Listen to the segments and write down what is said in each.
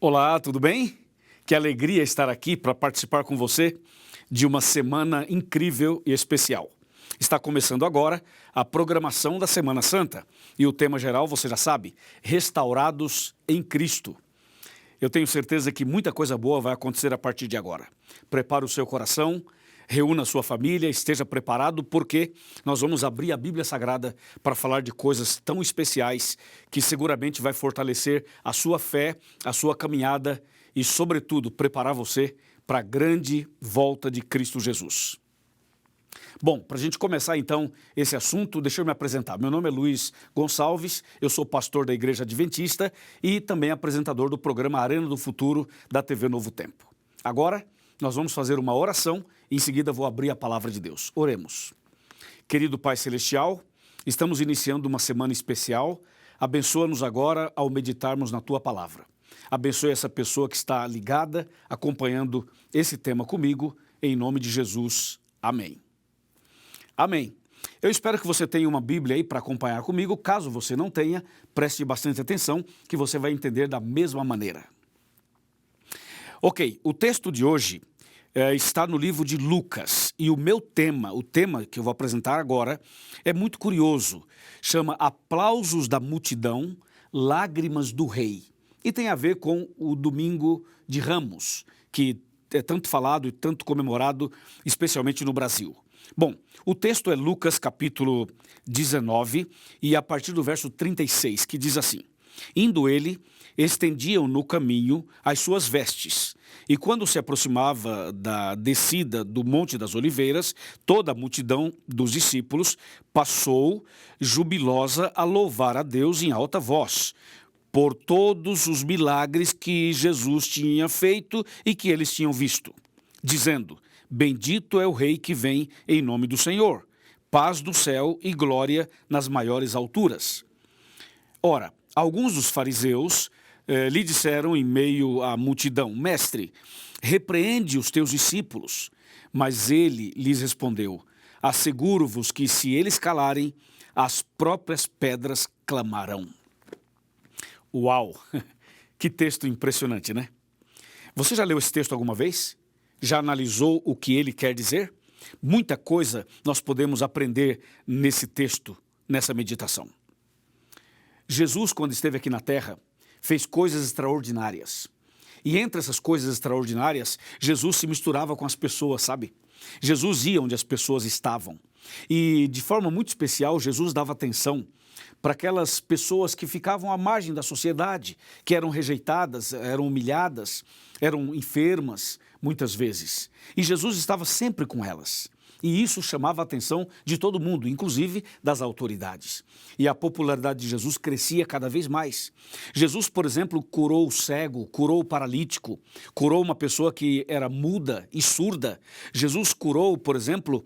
Olá, tudo bem? Que alegria estar aqui para participar com você de uma semana incrível e especial. Está começando agora a programação da Semana Santa e o tema geral, você já sabe, restaurados em Cristo. Eu tenho certeza que muita coisa boa vai acontecer a partir de agora. Prepare o seu coração, reúna a sua família, esteja preparado, porque nós vamos abrir a Bíblia Sagrada para falar de coisas tão especiais que seguramente vai fortalecer a sua fé, a sua caminhada e, sobretudo, preparar você para a grande volta de Cristo Jesus. Bom, para a gente começar então esse assunto, deixa eu me apresentar. Meu nome é Luiz Gonçalves, eu sou pastor da Igreja Adventista e também apresentador do programa Arena do Futuro da TV Novo Tempo. Agora, nós vamos fazer uma oração e em seguida vou abrir a palavra de Deus. Oremos. Querido Pai Celestial, estamos iniciando uma semana especial. Abençoa-nos agora ao meditarmos na Tua palavra. Abençoe essa pessoa que está ligada, acompanhando esse tema comigo, em nome de Jesus. Amém. Amém. Eu espero que você tenha uma Bíblia aí para acompanhar comigo. Caso você não tenha, preste bastante atenção que você vai entender da mesma maneira. Ok, o texto de hoje está no livro de Lucas e o tema que eu vou apresentar agora é muito curioso. Chama Aplausos da Multidão, Lágrimas do Rei. E tem a ver com o Domingo de Ramos, que é tanto falado e tanto comemorado, especialmente no Brasil. Bom, o texto é Lucas capítulo 19 e a partir do verso 36, que diz assim: Indo ele, estendiam no caminho as suas vestes, e quando se aproximava da descida do Monte das Oliveiras, toda a multidão dos discípulos passou jubilosa a louvar a Deus em alta voz, por todos os milagres que Jesus tinha feito e que eles tinham visto, dizendo: Bendito é o Rei que vem em nome do Senhor, paz do céu e glória nas maiores alturas. Ora, alguns dos fariseus lhe disseram em meio à multidão: Mestre, repreende os teus discípulos. Mas ele lhes respondeu: Asseguro-vos que se eles calarem, as próprias pedras clamarão. Uau! Que texto impressionante, né? Você já leu esse texto alguma vez? Já analisou o que ele quer dizer? Muita coisa nós podemos aprender nesse texto, nessa meditação. Jesus, quando esteve aqui na Terra, fez coisas extraordinárias. E entre essas coisas extraordinárias, Jesus se misturava com as pessoas, sabe? Jesus ia onde as pessoas estavam. E, de forma muito especial, Jesus dava atenção para aquelas pessoas que ficavam à margem da sociedade, que eram rejeitadas, eram humilhadas, eram enfermas, muitas vezes. E Jesus estava sempre com elas. E isso chamava a atenção de todo mundo, inclusive das autoridades. E a popularidade de Jesus crescia cada vez mais. Jesus, por exemplo, curou o cego, curou o paralítico, curou uma pessoa que era muda e surda. Jesus curou, por exemplo,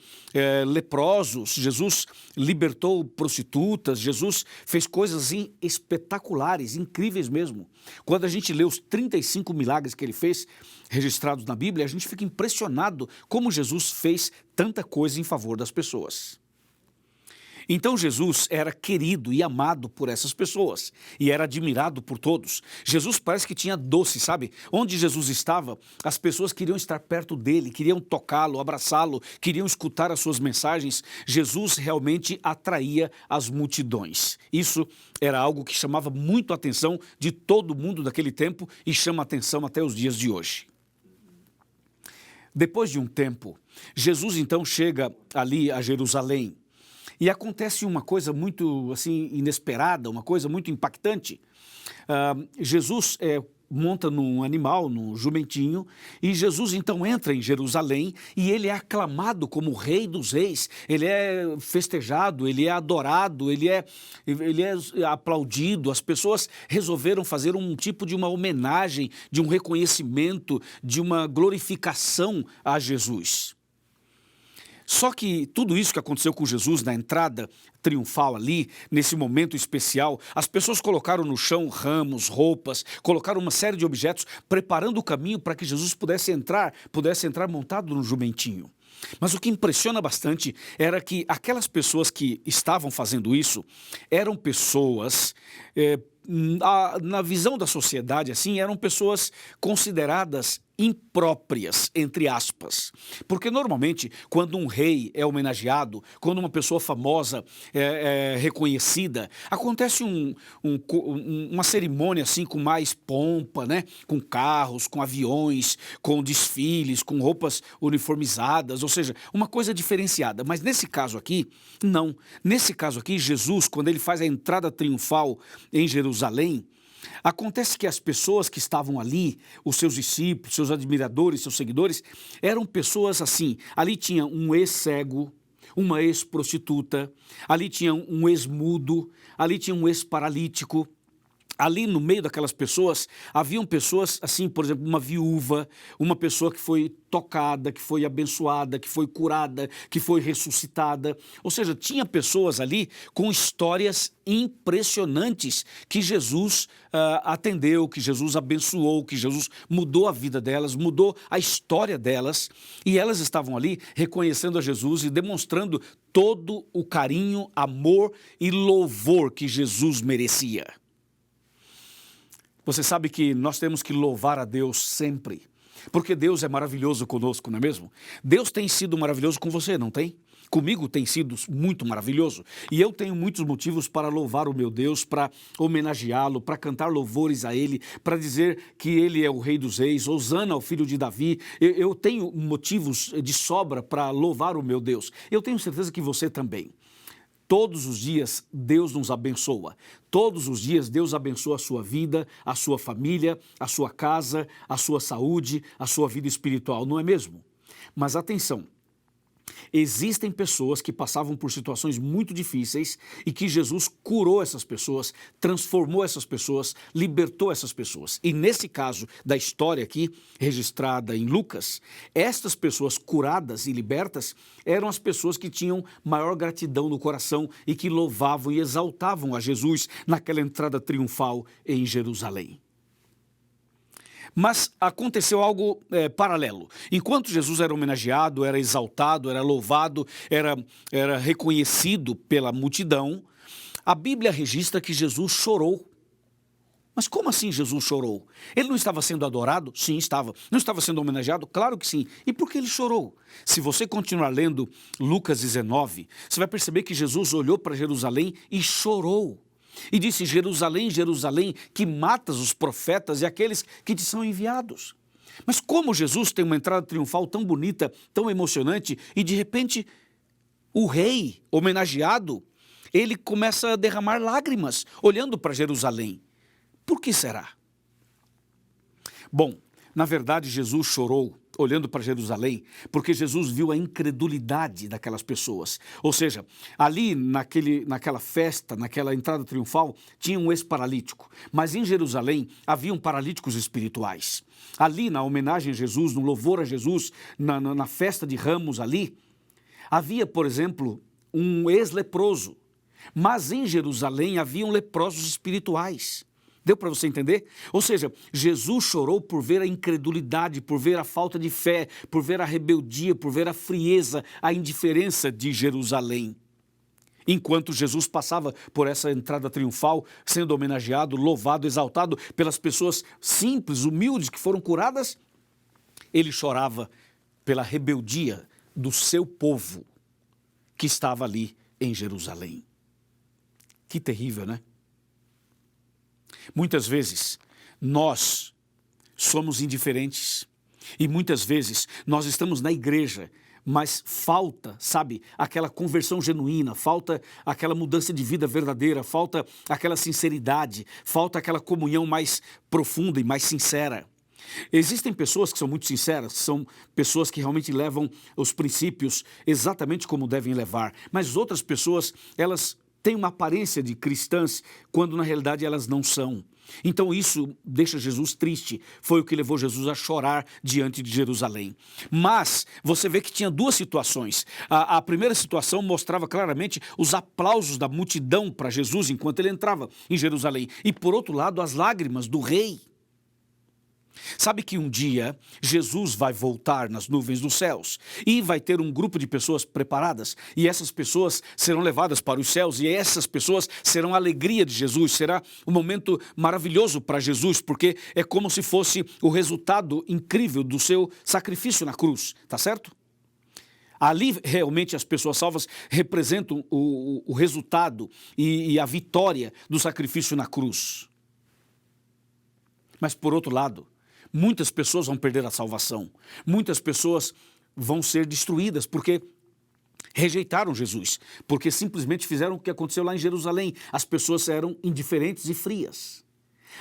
leprosos. Jesus libertou prostitutas. Jesus fez coisas assim espetaculares, incríveis mesmo. Quando a gente lê os 35 milagres que ele fez, registrados na Bíblia, a gente fica impressionado como Jesus fez tanta coisa em favor das pessoas. Então Jesus era querido e amado por essas pessoas e era admirado por todos. Jesus parece que tinha doce, sabe? Onde Jesus estava, as pessoas queriam estar perto dele, queriam tocá-lo, abraçá-lo, queriam escutar as suas mensagens. Jesus realmente atraía as multidões. Isso era algo que chamava muito a atenção de todo mundo daquele tempo e chama a atenção até os dias de hoje. Depois de um tempo, Jesus então chega ali a Jerusalém e acontece uma coisa muito assim inesperada, uma coisa muito impactante. Jesus monta num animal, num jumentinho, e Jesus então entra em Jerusalém e ele é aclamado como o Rei dos Reis, ele é festejado, ele é adorado, ele é aplaudido. As pessoas resolveram fazer um tipo de uma homenagem, de um reconhecimento, de uma glorificação a Jesus. Só que tudo isso que aconteceu com Jesus na entrada triunfal ali, nesse momento especial, as pessoas colocaram no chão ramos, roupas, colocaram uma série de objetos, preparando o caminho para que Jesus pudesse entrar montado no jumentinho. Mas o que impressiona bastante era que aquelas pessoas que estavam fazendo isso eram pessoas na visão da sociedade, assim, eram pessoas consideradas impróprias, entre aspas. Porque normalmente, quando um rei é homenageado, quando uma pessoa famosa é reconhecida, acontece uma cerimônia assim com mais pompa, né? Com carros, com aviões, com desfiles, com roupas uniformizadas, ou seja, uma coisa diferenciada. Mas nesse caso aqui, não. Nesse caso aqui, Jesus, quando ele faz a entrada triunfal em Jerusalém, acontece que as pessoas que estavam ali, os seus discípulos, seus admiradores, seus seguidores, eram pessoas assim, ali tinha um ex-cego, uma ex-prostituta, ali tinha um ex-mudo, ali tinha um ex-paralítico. Ali no meio daquelas pessoas, haviam pessoas assim, por exemplo, uma viúva, uma pessoa que foi tocada, que foi abençoada, que foi curada, que foi ressuscitada. Ou seja, tinha pessoas ali com histórias impressionantes que Jesus atendeu, que Jesus abençoou, que Jesus mudou a vida delas, mudou a história delas. E elas estavam ali reconhecendo a Jesus e demonstrando todo o carinho, amor e louvor que Jesus merecia. Você sabe que nós temos que louvar a Deus sempre, porque Deus é maravilhoso conosco, não é mesmo? Deus tem sido maravilhoso com você, não tem? Comigo tem sido muito maravilhoso e eu tenho muitos motivos para louvar o meu Deus, para homenageá-lo, para cantar louvores a Ele, para dizer que Ele é o Rei dos Reis, Hosana ao Filho de Davi. Eu tenho motivos de sobra para louvar o meu Deus. Eu tenho certeza que você também. Todos os dias Deus nos abençoa. Todos os dias Deus abençoa a sua vida, a sua família, a sua casa, a sua saúde, a sua vida espiritual, não é mesmo? Mas atenção, existem pessoas que passavam por situações muito difíceis e que Jesus curou essas pessoas, transformou essas pessoas, libertou essas pessoas. E nesse caso da história aqui, registrada em Lucas, estas pessoas curadas e libertas eram as pessoas que tinham maior gratidão no coração e que louvavam e exaltavam a Jesus naquela entrada triunfal em Jerusalém. Mas aconteceu algo paralelo. Enquanto Jesus era homenageado, era exaltado, era louvado, era reconhecido pela multidão, a Bíblia registra que Jesus chorou. Mas como assim Jesus chorou? Ele não estava sendo adorado? Sim, estava. Não estava sendo homenageado? Claro que sim. E por que ele chorou? Se você continuar lendo Lucas 19, você vai perceber que Jesus olhou para Jerusalém e chorou. E disse: Jerusalém, Jerusalém, que matas os profetas e aqueles que te são enviados. Mas como Jesus tem uma entrada triunfal tão bonita, tão emocionante, e de repente o rei homenageado, ele começa a derramar lágrimas, olhando para Jerusalém. Por que será? Bom, na verdade Jesus chorou olhando para Jerusalém, porque Jesus viu a incredulidade daquelas pessoas. Ou seja, ali naquela festa, naquela entrada triunfal, tinha um ex-paralítico. Mas em Jerusalém haviam paralíticos espirituais. Ali na homenagem a Jesus, no louvor a Jesus, na festa de Ramos ali, havia, por exemplo, um ex-leproso. Mas em Jerusalém haviam leprosos espirituais. Deu para você entender? Ou seja, Jesus chorou por ver a incredulidade, por ver a falta de fé, por ver a rebeldia, por ver a frieza, a indiferença de Jerusalém. Enquanto Jesus passava por essa entrada triunfal, sendo homenageado, louvado, exaltado pelas pessoas simples, humildes, que foram curadas, ele chorava pela rebeldia do seu povo que estava ali em Jerusalém. Que terrível, né? Muitas vezes nós somos indiferentes e muitas vezes nós estamos na igreja, mas falta, sabe, aquela conversão genuína, falta aquela mudança de vida verdadeira, falta aquela sinceridade, falta aquela comunhão mais profunda e mais sincera. Existem pessoas que são muito sinceras, são pessoas que realmente levam os princípios exatamente como devem levar, mas outras pessoas, elas têm uma aparência de cristãs, quando na realidade elas não são. Então isso deixa Jesus triste, foi o que levou Jesus a chorar diante de Jerusalém. Mas você vê que tinha duas situações. A primeira situação mostrava claramente os aplausos da multidão para Jesus enquanto ele entrava em Jerusalém. E por outro lado, as lágrimas do rei. Sabe que um dia Jesus vai voltar nas nuvens dos céus e vai ter um grupo de pessoas preparadas e essas pessoas serão levadas para os céus e essas pessoas serão a alegria de Jesus, será um momento maravilhoso para Jesus, porque é como se fosse o resultado incrível do seu sacrifício na cruz, tá certo? Ali realmente as pessoas salvas representam o resultado e a vitória do sacrifício na cruz. Mas por outro lado, muitas pessoas vão perder a salvação. Muitas pessoas vão ser destruídas porque rejeitaram Jesus. Porque simplesmente fizeram o que aconteceu lá em Jerusalém. As pessoas eram indiferentes e frias.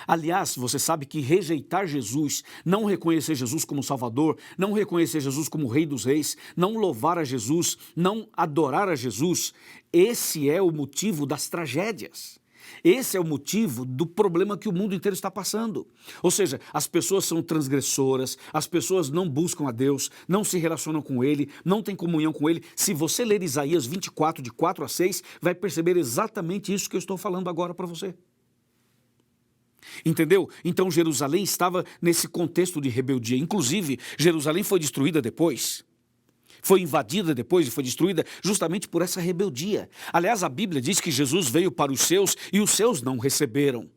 Aliás, você sabe que rejeitar Jesus, não reconhecer Jesus como Salvador, não reconhecer Jesus como Rei dos Reis, não louvar a Jesus, não adorar a Jesus, esse é o motivo das tragédias. Esse é o motivo do problema que o mundo inteiro está passando. Ou seja, as pessoas são transgressoras, as pessoas não buscam a Deus, não se relacionam com Ele, não têm comunhão com Ele. Se você ler Isaías 24, de 4 a 6, vai perceber exatamente isso que eu estou falando agora para você. Entendeu? Então Jerusalém estava nesse contexto de rebeldia. Inclusive, Jerusalém foi destruída depois. Foi invadida depois e foi destruída justamente por essa rebeldia. Aliás, a Bíblia diz que Jesus veio para os seus e os seus não receberam.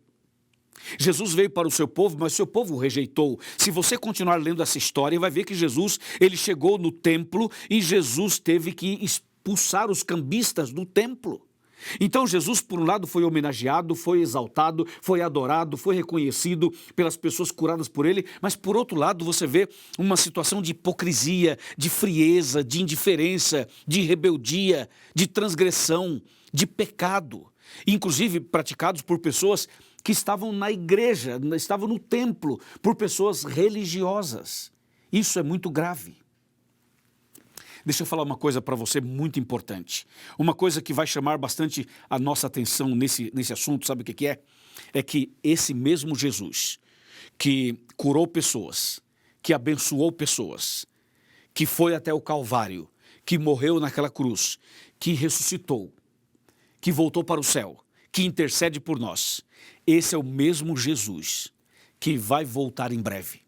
Jesus veio para o seu povo, mas o seu povo o rejeitou. Se você continuar lendo essa história, vai ver que Jesus, ele chegou no templo e Jesus teve que expulsar os cambistas do templo. Então Jesus, por um lado, foi homenageado, foi exaltado, foi adorado, foi reconhecido pelas pessoas curadas por ele, mas por outro lado você vê uma situação de hipocrisia, de frieza, de indiferença, de rebeldia, de transgressão, de pecado, inclusive praticados por pessoas que estavam na igreja, estavam no templo, por pessoas religiosas. Isso é muito grave. Deixa eu falar uma coisa para você muito importante. Uma coisa que vai chamar bastante a nossa atenção nesse assunto, sabe o que é? É que esse mesmo Jesus, que curou pessoas, que abençoou pessoas, que foi até o Calvário, que morreu naquela cruz, que ressuscitou, que voltou para o céu, que intercede por nós. Esse é o mesmo Jesus que vai voltar em breve.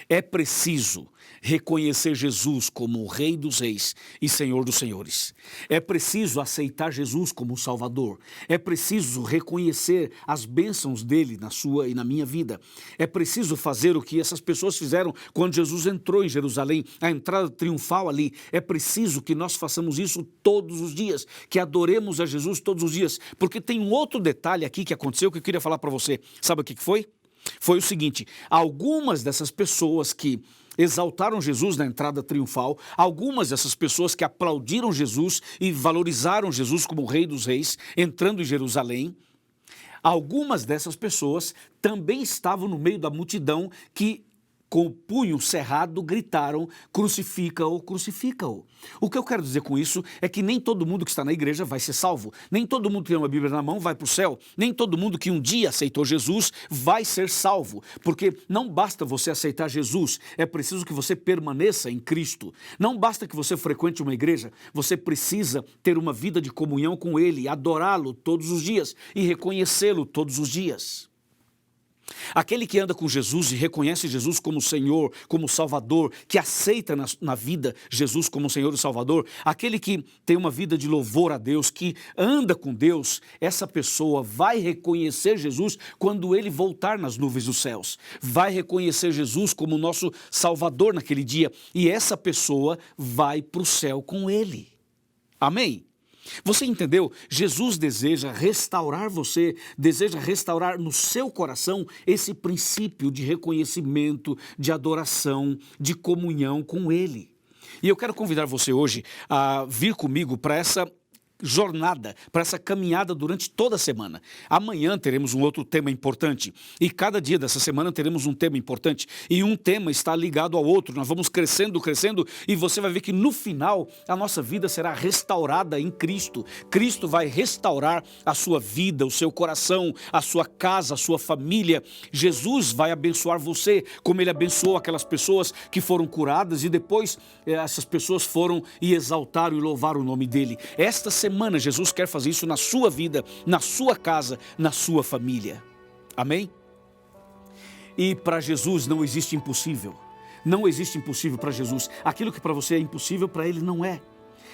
É preciso reconhecer Jesus como o Rei dos Reis e Senhor dos Senhores. É preciso aceitar Jesus como Salvador. É preciso reconhecer as bênçãos dele na sua e na minha vida. É preciso fazer o que essas pessoas fizeram quando Jesus entrou em Jerusalém, a entrada triunfal ali. É preciso que nós façamos isso todos os dias, que adoremos a Jesus todos os dias. Porque tem um outro detalhe aqui que aconteceu que eu queria falar para você. Sabe o que foi? Foi o seguinte: algumas dessas pessoas que exaltaram Jesus na entrada triunfal, algumas dessas pessoas que aplaudiram Jesus e valorizaram Jesus como o Rei dos Reis, entrando em Jerusalém, algumas dessas pessoas também estavam no meio da multidão que, com o punho cerrado, gritaram: crucifica-o, crucifica-o. O que eu quero dizer com isso é que nem todo mundo que está na igreja vai ser salvo, nem todo mundo que tem uma Bíblia na mão vai para o céu, nem todo mundo que um dia aceitou Jesus vai ser salvo, porque não basta você aceitar Jesus, é preciso que você permaneça em Cristo. Não basta que você frequente uma igreja, você precisa ter uma vida de comunhão com Ele, adorá-lo todos os dias e reconhecê-lo todos os dias. Aquele que anda com Jesus e reconhece Jesus como Senhor, como Salvador, que aceita na vida Jesus como Senhor e Salvador, aquele que tem uma vida de louvor a Deus, que anda com Deus, essa pessoa vai reconhecer Jesus quando ele voltar nas nuvens dos céus. Vai reconhecer Jesus como nosso Salvador naquele dia e essa pessoa vai para o céu com ele. Amém? Você entendeu? Jesus deseja restaurar você, deseja restaurar no seu coração esse princípio de reconhecimento, de adoração, de comunhão com Ele. E eu quero convidar você hoje a vir comigo para essa jornada, para essa caminhada durante toda a semana. Amanhã teremos um outro tema importante e cada dia dessa semana teremos um tema importante e um tema está ligado ao outro. Nós vamos crescendo e você vai ver que no final a nossa vida será restaurada em Cristo. Cristo vai restaurar a sua vida, o seu coração, a sua casa, a sua família. Jesus vai abençoar você como Ele abençoou aquelas pessoas que foram curadas e depois essas pessoas foram e exaltaram e louvaram o nome dEle. Esta semana Jesus quer fazer isso na sua vida, na sua casa, na sua família. Amém? E para Jesus não existe impossível. Não existe impossível para Jesus. Aquilo que para você é impossível, para Ele não é.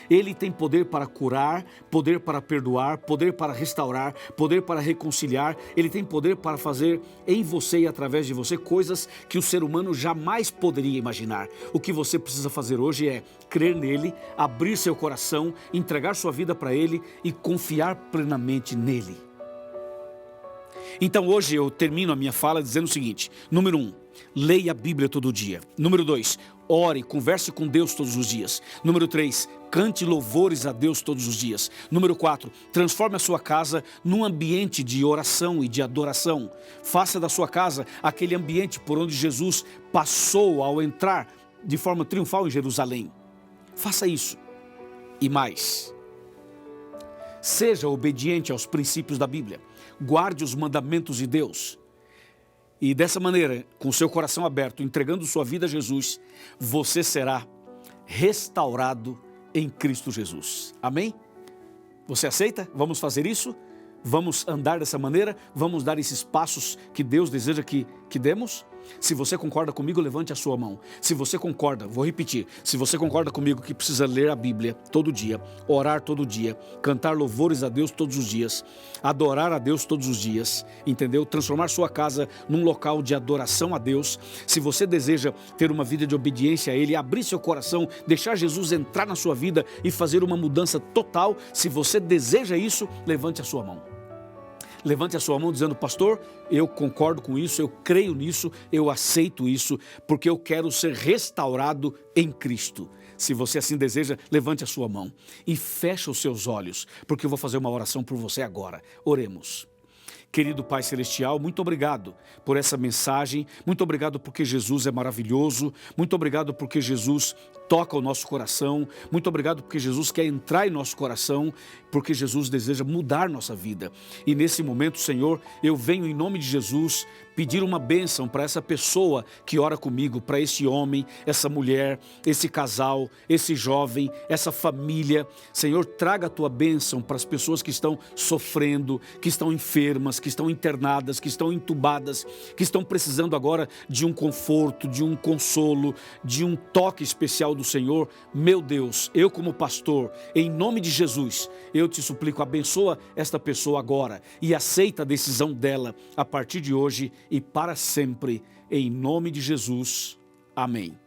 Ele tem poder para curar, poder para perdoar, poder para restaurar, poder para reconciliar. Ele tem poder para fazer em você e através de você coisas que o ser humano jamais poderia imaginar. O que você precisa fazer hoje é crer nele, abrir seu coração, entregar sua vida para Ele e confiar plenamente nele. Então hoje eu termino a minha fala dizendo o seguinte: número 1, leia a Bíblia todo dia. Número 2, ore, converse com Deus todos os dias. Número 3, cante louvores a Deus todos os dias. Número 4, transforme a sua casa num ambiente de oração e de adoração. Faça da sua casa aquele ambiente por onde Jesus passou ao entrar de forma triunfal em Jerusalém. Faça isso. E mais, seja obediente aos princípios da Bíblia. Guarde os mandamentos de Deus. E dessa maneira, com seu coração aberto, entregando sua vida a Jesus, você será restaurado em Cristo Jesus. Amém? Você aceita? Vamos fazer isso? Vamos andar dessa maneira? Vamos dar esses passos que Deus deseja que demos? Se você concorda comigo, levante a sua mão. Se você concorda, vou repetir, se você concorda comigo que precisa ler a Bíblia todo dia, orar todo dia, cantar louvores a Deus todos os dias, adorar a Deus todos os dias, entendeu? Transformar sua casa num local de adoração a Deus. Se você deseja ter uma vida de obediência a Ele, abrir seu coração, deixar Jesus entrar na sua vida e fazer uma mudança total, se você deseja isso, levante a sua mão. Levante a sua mão dizendo: pastor, eu concordo com isso, eu creio nisso, eu aceito isso, porque eu quero ser restaurado em Cristo. Se você assim deseja, levante a sua mão e feche os seus olhos, porque eu vou fazer uma oração por você agora. Oremos. Querido Pai Celestial, muito obrigado por essa mensagem, muito obrigado porque Jesus é maravilhoso, muito obrigado porque Jesus toca o nosso coração, muito obrigado porque Jesus quer entrar em nosso coração, porque Jesus deseja mudar nossa vida. E nesse momento, Senhor, eu venho em nome de Jesus pedir uma bênção para essa pessoa que ora comigo, para esse homem, essa mulher, esse casal, esse jovem, essa família. Senhor, traga a tua bênção para as pessoas que estão sofrendo, que estão enfermas, que estão internadas, que estão entubadas, que estão precisando agora de um conforto, de um consolo, de um toque especial do Senhor. Meu Deus, eu como pastor, em nome de Jesus, eu te suplico, abençoa esta pessoa agora e aceita a decisão dela a partir de hoje e para sempre, em nome de Jesus. Amém.